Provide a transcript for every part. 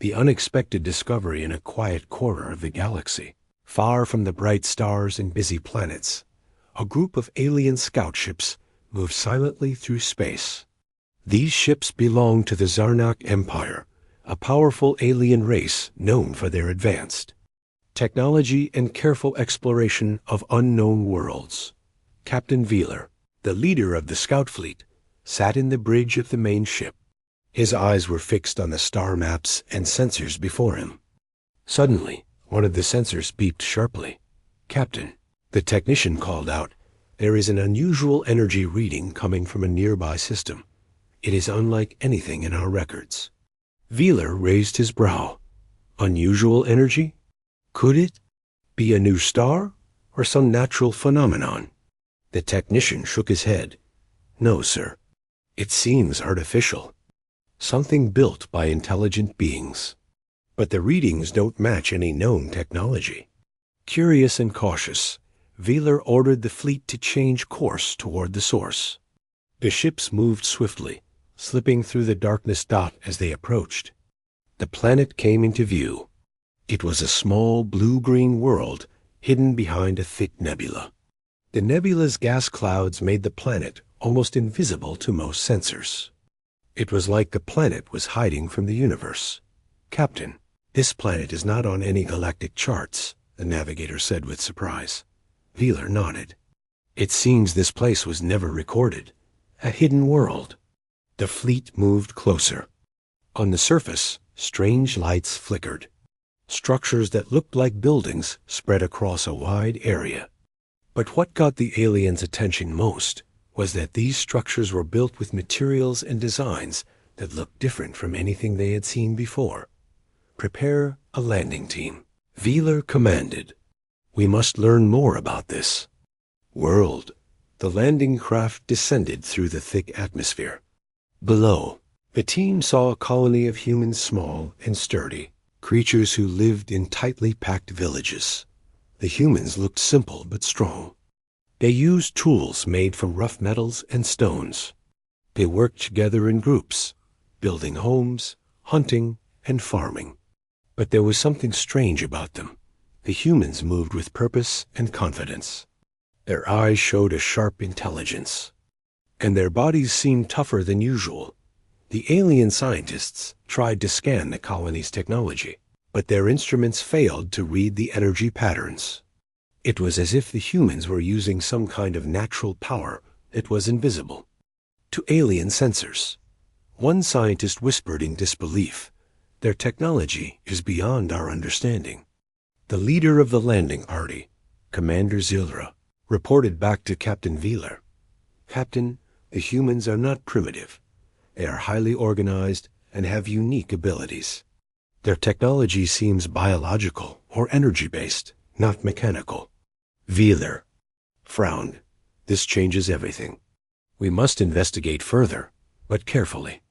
The unexpected discovery in a quiet corner of the galaxy, far from the bright stars and busy planets, a group of alien scout ships moved silently through space. These ships belonged to the Zarnak Empire, a powerful alien race known for their advanced technology and careful exploration of unknown worlds. Captain Wheeler, the leader of the scout fleet, sat in the bridge of the main ship. His eyes were fixed on the star maps and sensors before him. Suddenly, one of the sensors beeped sharply. "Captain," the technician called out, "there is an unusual energy reading coming from a nearby system. It is unlike anything in our records." Wheeler raised his brow. Unusual energy? Could it be a new star or some natural phenomenon? The technician shook his head. "No, sir. It seems artificial. Something built by intelligent beings. But the readings don't match any known technology." Curious and cautious, Wheeler ordered the fleet to change course toward the source. The ships moved swiftly, slipping through the darkness dot as they approached. The planet came into view. It was a small blue-green world hidden behind a thick nebula. The nebula's gas clouds made the planet almost invisible to most sensors. It was like the planet was hiding from the universe. "Captain, this planet is not on any galactic charts," the navigator said with surprise. Wheeler nodded. "It seems this place was never recorded. A hidden world." The fleet moved closer. On the surface, strange lights flickered. Structures that looked like buildings spread across a wide area. But what got the aliens' attention most was that these structures were built with materials and designs that looked different from anything they had seen before. "Prepare a landing team," Wheeler commanded. "We must learn more about this world." The landing craft descended through the thick atmosphere. Below, the team saw a colony of humans, small and sturdy, creatures who lived in tightly packed villages. The humans looked simple but strong. They used tools made from rough metals and stones. They worked together in groups, building homes, hunting, and farming. But there was something strange about them. The humans moved with purpose and confidence. Their eyes showed a sharp intelligence, and their bodies seemed tougher than usual. The alien scientists tried to scan the colony's technology, but their instruments failed to read the energy patterns. It was as if the humans were using some kind of natural power that was invisible to alien sensors. One scientist whispered in disbelief, "Their technology is beyond our understanding." The leader of the landing party, Commander Zilra, reported back to Captain Wheeler. "Captain, the humans are not primitive. They are highly organized and have unique abilities. Their technology seems biological or energy-based, not mechanical." Wheeler frowned. "This changes everything. We must investigate further, but carefully."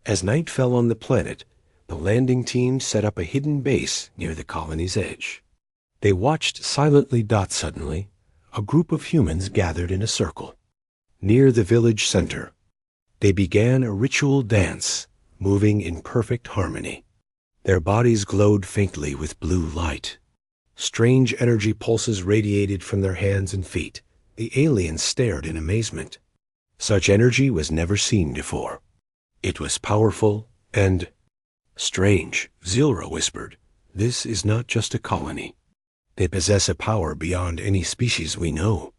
As night fell on the planet, the landing team set up a hidden base near the colony's edge. They watched silently. Suddenly, a group of humans gathered in a circle. Near the village center, they began a ritual dance, moving in perfect harmony. Their bodies glowed faintly with blue light. Strange energy pulses radiated from their hands and feet. The aliens stared in amazement. Such energy was never seen before. It was powerful and strange. Zilra whispered, "This is not just a colony. They possess a power beyond any species we know."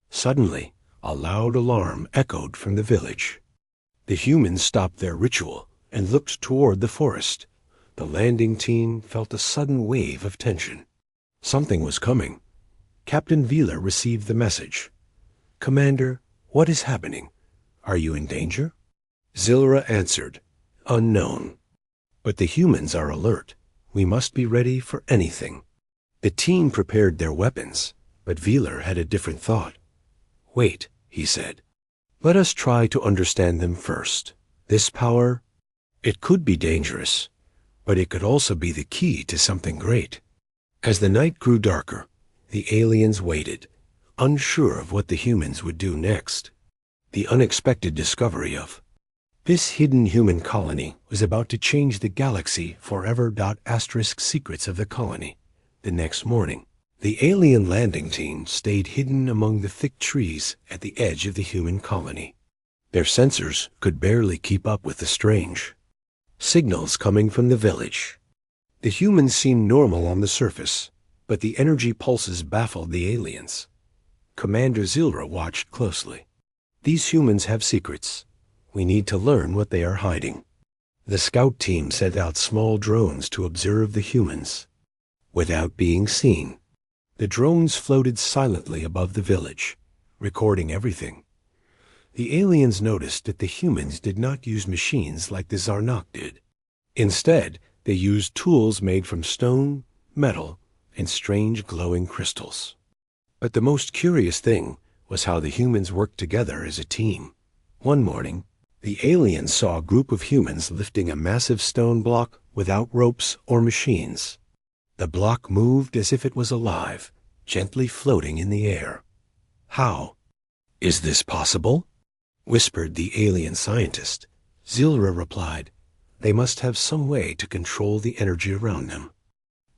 Suddenly, a loud alarm echoed from the village. The humans stopped their ritual and looked toward the forest. The landing team felt a sudden wave of tension. Something was coming. Captain Wheeler received the message. "Commander, what is happening? Are you in danger?" Zilra answered, "Unknown. But the humans are alert. We must be ready for anything." The team prepared their weapons, but Wheeler had a different thought. "Wait," he said. "Let us try to understand them first. This power, it could be dangerous, but it could also be the key to something great." As the night grew darker, the aliens waited, unsure of what the humans would do next. The unexpected discovery of This hidden human colony was about to change the galaxy forever. Secrets of the colony. The next morning, the alien landing team stayed hidden among the thick trees at the edge of the human colony. Their sensors could barely keep up with the strange signals coming from the village. The humans seemed normal on the surface, but the energy pulses baffled the aliens. Commander Zilra watched closely. These humans have secrets. We need to learn what they are hiding. The scout team sent out small drones to observe the humans. Without being seen, the drones floated silently above the village, recording everything. The aliens noticed that the humans did not use machines like the Zarnak did. Instead, they used tools made from stone, metal, and strange glowing crystals. But the most curious thing was how the humans worked together as a team. One morning, the aliens saw a group of humans lifting a massive stone block without ropes or machines. The block moved as if it was alive, gently floating in the air. "How is this possible?" whispered the alien scientist. Zilra replied, "They must have some way to control the energy around them.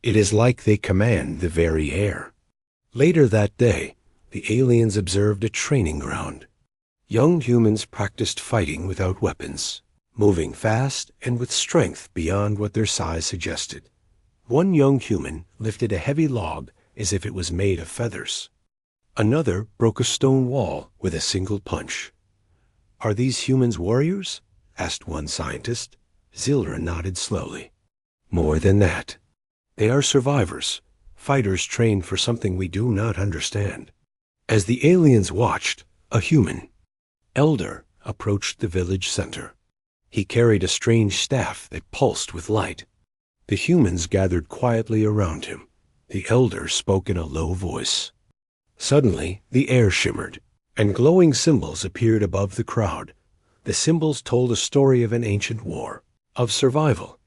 It is like they command the very air." Later that day, the aliens observed a training ground. Young humans practiced fighting without weapons, moving fast and with strength beyond what their size suggested. One young human lifted a heavy log as if it was made of feathers. Another broke a stone wall with a single punch. "Are these humans warriors?" asked one scientist. Zilra nodded slowly. "More than that. They are survivors, fighters trained for something we do not understand." As the aliens watched, a human, elder, approached the village center. He carried a strange staff that pulsed with light. The humans gathered quietly around him. The elder spoke in a low voice. Suddenly, the air shimmered, and glowing symbols appeared above the crowd. The symbols told a story of an ancient war, of survival,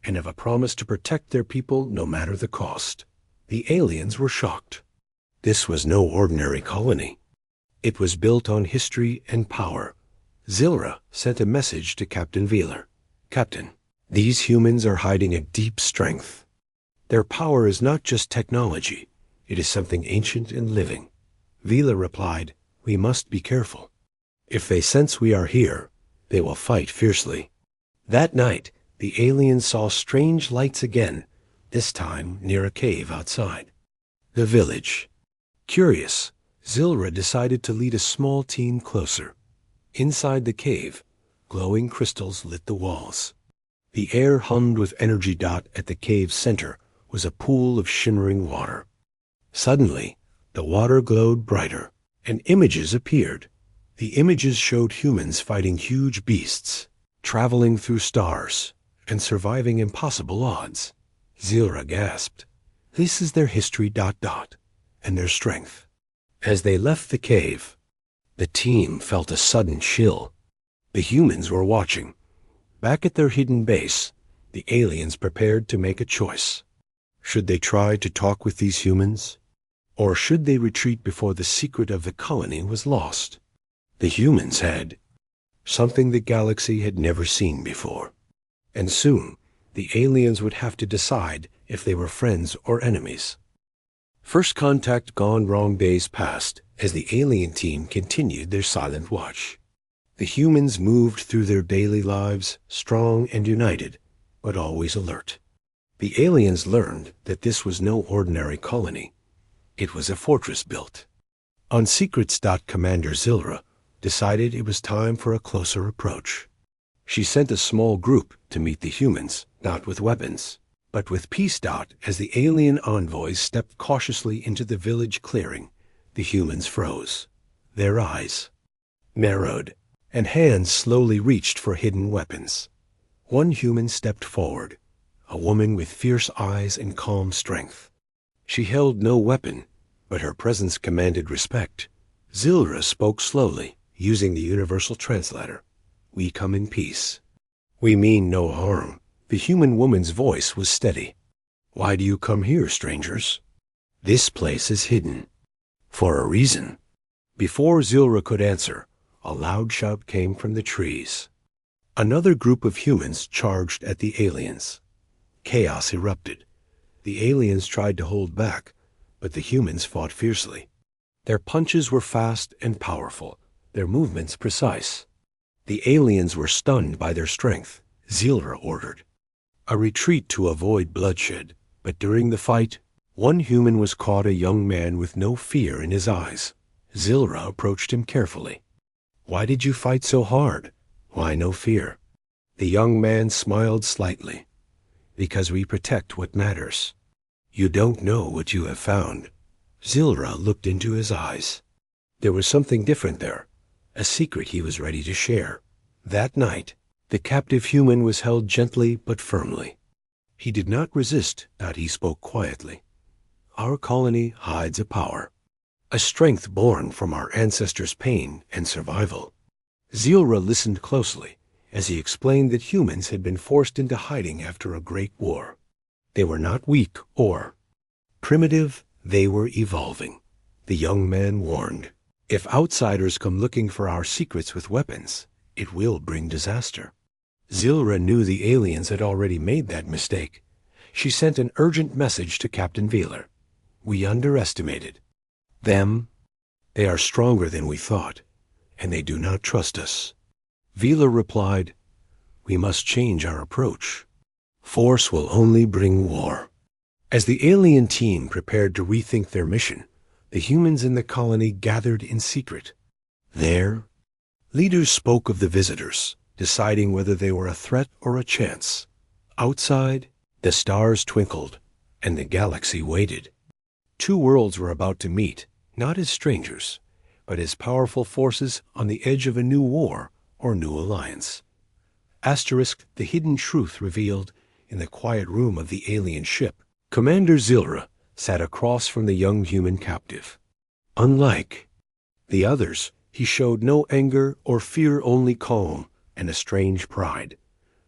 and of a promise to protect their people no matter the cost. The aliens were shocked. This was no ordinary colony. It was built on history and power. Zilra sent a message to Captain Wheeler. "Captain, these humans are hiding a deep strength. Their power is not just technology. It is something ancient and living." Wheeler replied, "We must be careful. If they sense we are here, they will fight fiercely." That night, the aliens saw strange lights again, this time near a cave outside the village. Curious, Zilra decided to lead a small team closer. Inside the cave, glowing crystals lit the walls. The air hummed with energy. At the cave's center was a pool of shimmering water. Suddenly, the water glowed brighter, and images appeared. The images showed humans fighting huge beasts, traveling through stars, and surviving impossible odds. Zilra gasped. This is their history. And their strength. As they left the cave, the team felt a sudden chill. The humans were watching. Back at their hidden base, the aliens prepared to make a choice. Should they try to talk with these humans? Or should they retreat before the secret of the colony was lost? The humans had something the galaxy had never seen before. And soon, the aliens would have to decide if they were friends or enemies. First contact gone wrong. Days passed as the alien team continued their silent watch. The humans moved through their daily lives, strong and united, but always alert. The aliens learned that this was no ordinary colony. It was a fortress built on secrets. Commander Zilra decided it was time for a closer approach. She sent a small group to meet the humans, not with weapons, but with peace. As the alien envoys stepped cautiously into the village clearing, the humans froze. Their eyes narrowed, and hands slowly reached for hidden weapons. One human stepped forward, a woman with fierce eyes and calm strength. She held no weapon, but her presence commanded respect. Zilra spoke slowly, using the universal translator. "We come in peace. We mean no harm." The human woman's voice was steady. "Why do you come here, strangers? This place is hidden. For a reason." Before Zilra could answer, a loud shout came from the trees. Another group of humans charged at the aliens. Chaos erupted. The aliens tried to hold back, but the humans fought fiercely. Their punches were fast and powerful, their movements precise. The aliens were stunned by their strength. Zilra ordered a retreat to avoid bloodshed, but during the fight, one human was caught, a young man with no fear in his eyes. Zilra approached him carefully. "Why did you fight so hard? Why no fear?" The young man smiled slightly. "Because we protect what matters. You don't know what you have found." Zilra looked into his eyes. There was something different there, a secret he was ready to share. That night, the captive human was held gently but firmly. He did not resist, but he spoke quietly. "Our colony hides a power, a strength born from our ancestors' pain and survival." Zilra listened closely as he explained that humans had been forced into hiding after a great war. They were not weak or primitive, they were evolving. The young man warned, "If outsiders come looking for our secrets with weapons, it will bring disaster." Zilra knew the aliens had already made that mistake. She sent an urgent message to Captain Wheeler. "We underestimated them. They are stronger than we thought, and they do not trust us." Wheeler replied, "We must change our approach. Force will only bring war." As the alien team prepared to rethink their mission, the humans in the colony gathered in secret. There, leaders spoke of the visitors, deciding whether they were a threat or a chance. Outside, the stars twinkled, and the galaxy waited. Two worlds were about to meet, not as strangers, but as powerful forces on the edge of a new war or new alliance. Asterisk, the hidden truth revealed in the quiet room of the alien ship. Commander Zilra sat across from the young human captive. Unlike the others, he showed no anger or fear, only calm and a strange pride.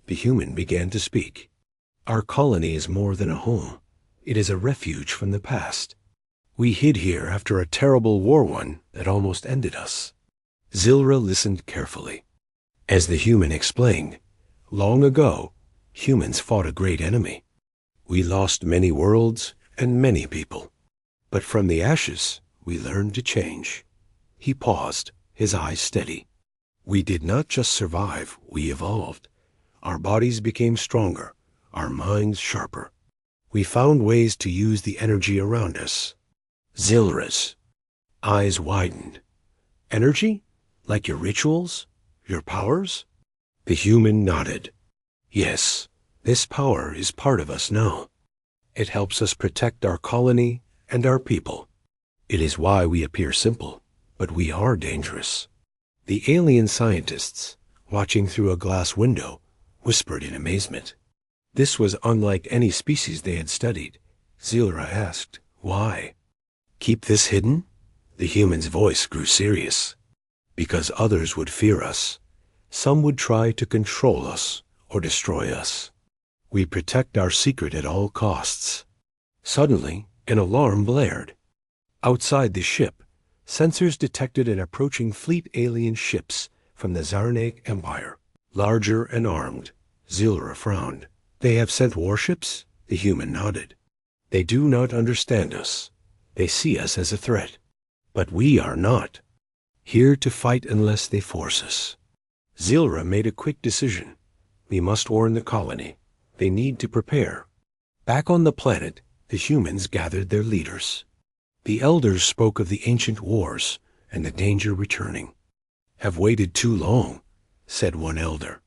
The human began to speak. "Our colony is more than a home. It is a refuge from the past. We hid here after a terrible war, one that almost ended us." Zilra listened carefully. As the human explained, long ago, humans fought a great enemy. We lost many worlds and many people. But from the ashes, we learned to change. He paused, his eyes steady. "We did not just survive, we evolved. Our bodies became stronger, our minds sharper. We found ways to use the energy around us." Zilra's eyes widened. "Energy? Like your rituals? Your powers?" The human nodded. "Yes, this power is part of us now. It helps us protect our colony and our people. It is why we appear simple, but we are dangerous." The alien scientists, watching through a glass window, whispered in amazement. This was unlike any species they had studied. Zilra asked, "Why?" "Keep this hidden?" The human's voice grew serious. "Because others would fear us. Some would try to control us or destroy us. We protect our secret at all costs." Suddenly, an alarm blared. Outside the ship, sensors detected an approaching fleet alien ships from the Zarnake Empire, larger and armed. Zilra frowned. "They have sent warships?" The human nodded. "They do not understand us. They see us as a threat. But we are not here to fight unless they force us." Zilra made a quick decision. "We must warn the colony. They need to prepare." Back on the planet, the humans gathered their leaders. The elders spoke of the ancient wars and the danger returning. "Have waited too long," said one elder.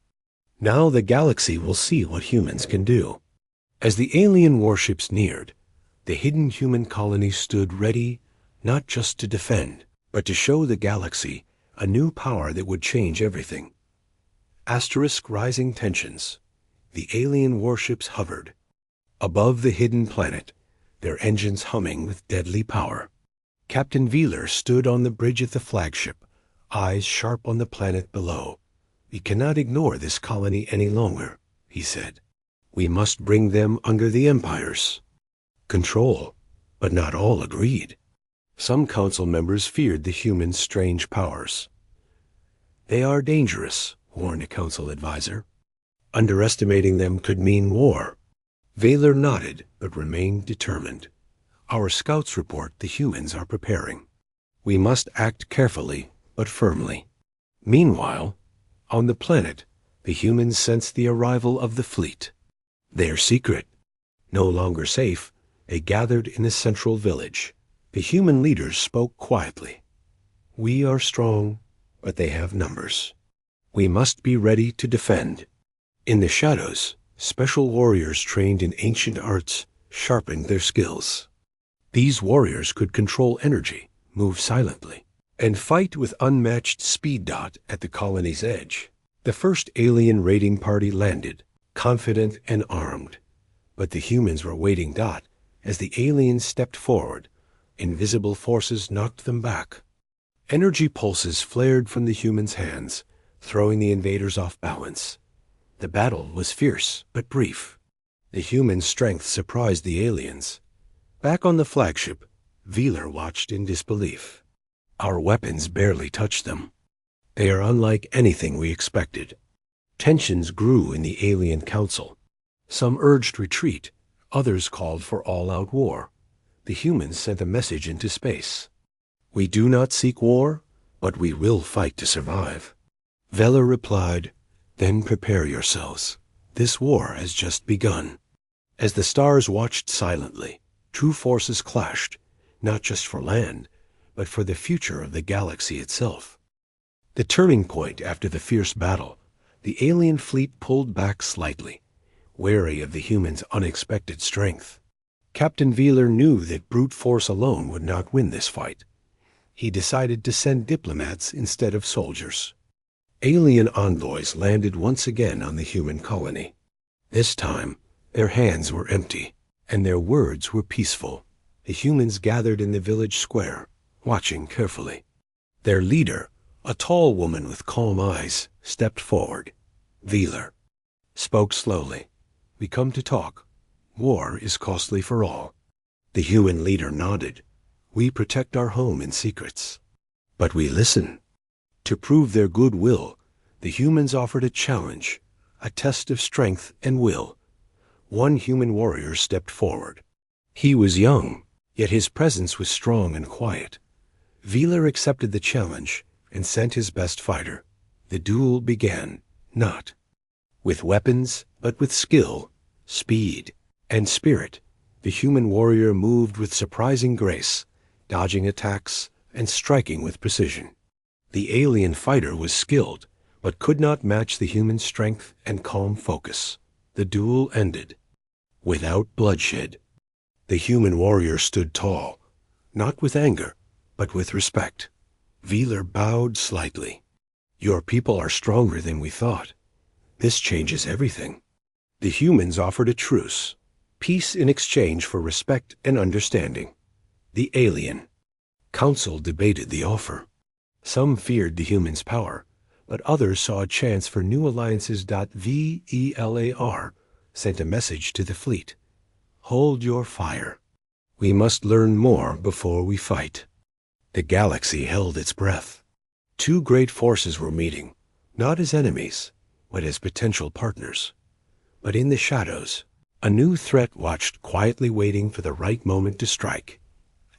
"Now the galaxy will see what humans can do." As the alien warships neared, the hidden human colony stood ready, not just to defend, but to show the galaxy a new power that would change everything. Asterisk, rising tensions. The alien warships hovered above the hidden planet, their engines humming with deadly power. Captain Wheeler stood on the bridge of the flagship, eyes sharp on the planet below. "We cannot ignore this colony any longer," he said. "We must bring them under the Empire's control." But not all agreed. Some council members feared the humans' strange powers. "They are dangerous," warned a council advisor. Underestimating them could mean war. Vaylor nodded, but remained determined. Our scouts report the humans are preparing. We must act carefully, but firmly. Meanwhile, on the planet, the humans sensed the arrival of the fleet. Their secret, no longer safe, they gathered in a central village. The human leaders spoke quietly. We are strong, but they have numbers. We must be ready to defend. In the shadows, special warriors trained in ancient arts sharpened their skills. These warriors could control energy, move silently, and fight with unmatched speed. At the colony's edge, the first alien raiding party landed, confident and armed. But the humans were waiting. As the aliens stepped forward, invisible forces knocked them back. Energy pulses flared from the humans' hands, throwing the invaders off balance. The battle was fierce but brief. The human strength surprised the aliens. Back on the flagship, Vaylor watched in disbelief. Our weapons barely touched them. They are unlike anything we expected. Tensions grew in the alien council. Some urged retreat, others called for all-out war. The humans sent a message into space. We do not seek war, but we will fight to survive. Vaylor replied, then prepare yourselves. This war has just begun. As the stars watched silently, two forces clashed, not just for land, but for the future of the galaxy itself. The turning point after the fierce battle, the alien fleet pulled back slightly, wary of the humans' unexpected strength. Captain Vaylor knew that brute force alone would not win this fight. He decided to send diplomats instead of soldiers. Alien envoys landed once again on the human colony. This time, their hands were empty, and their words were peaceful. The humans gathered in the village square, watching carefully. Their leader, a tall woman with calm eyes, stepped forward. Vaylor spoke slowly. We come to talk. War is costly for all. The human leader nodded. We protect our home in secrets. But we listen. To prove their goodwill, the humans offered a challenge, a test of strength and will. One human warrior stepped forward. He was young, yet his presence was strong and quiet. Vaylor accepted the challenge and sent his best fighter. The duel began, not with weapons, but with skill, speed, and spirit. The human warrior moved with surprising grace, dodging attacks and striking with precision. The alien fighter was skilled, but could not match the human strength and calm focus. The duel ended without bloodshed. The human warrior stood tall, not with anger, but with respect. Vaylor bowed slightly. Your people are stronger than we thought. This changes everything. The humans offered a truce, peace in exchange for respect and understanding. The alien council debated the offer. Some feared the humans' power, but others saw a chance for new alliances. Vaylor sent a message to the fleet. Hold your fire. We must learn more before we fight. The galaxy held its breath. Two great forces were meeting, not as enemies, but as potential partners. But in the shadows, a new threat watched, quietly waiting for the right moment to strike.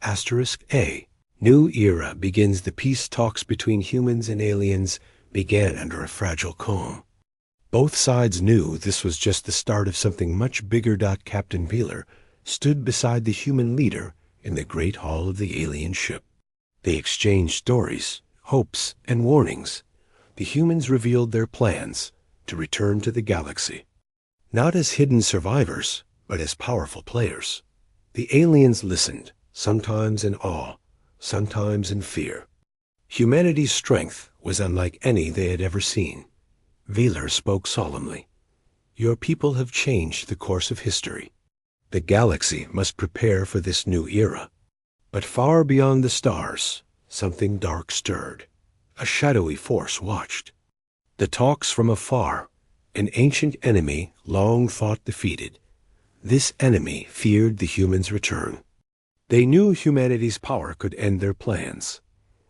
*A. New era begins. The peace talks between humans and aliens began under a fragile calm. Both sides knew this was just the start of something much bigger. Captain Vaylor stood beside the human leader in the great hall of the alien ship. They exchanged stories, hopes, and warnings. The humans revealed their plans to return to the galaxy, not as hidden survivors, but as powerful players. The aliens listened, sometimes in awe, sometimes in fear. Humanity's strength was unlike any they had ever seen. Vaylor spoke solemnly. Your people have changed the course of history. The galaxy must prepare for this new era. But far beyond the stars, something dark stirred. A shadowy force watched. The talks from afar, an ancient enemy long thought defeated. This enemy feared the humans' return. They knew humanity's power could end their plans.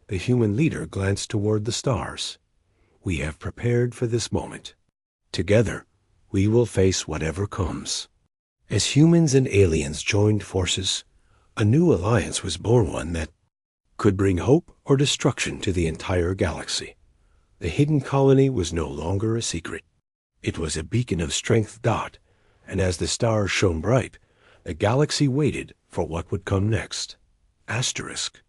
The human leader glanced toward the stars. we have prepared for this moment. Together, we will face whatever comes. As humans and aliens joined forces, a new alliance was born, one that could bring hope or destruction to the entire galaxy. The hidden colony was no longer a secret. It was a beacon of strength, and as the stars shone bright, the galaxy waited for what would come next. Asterisk.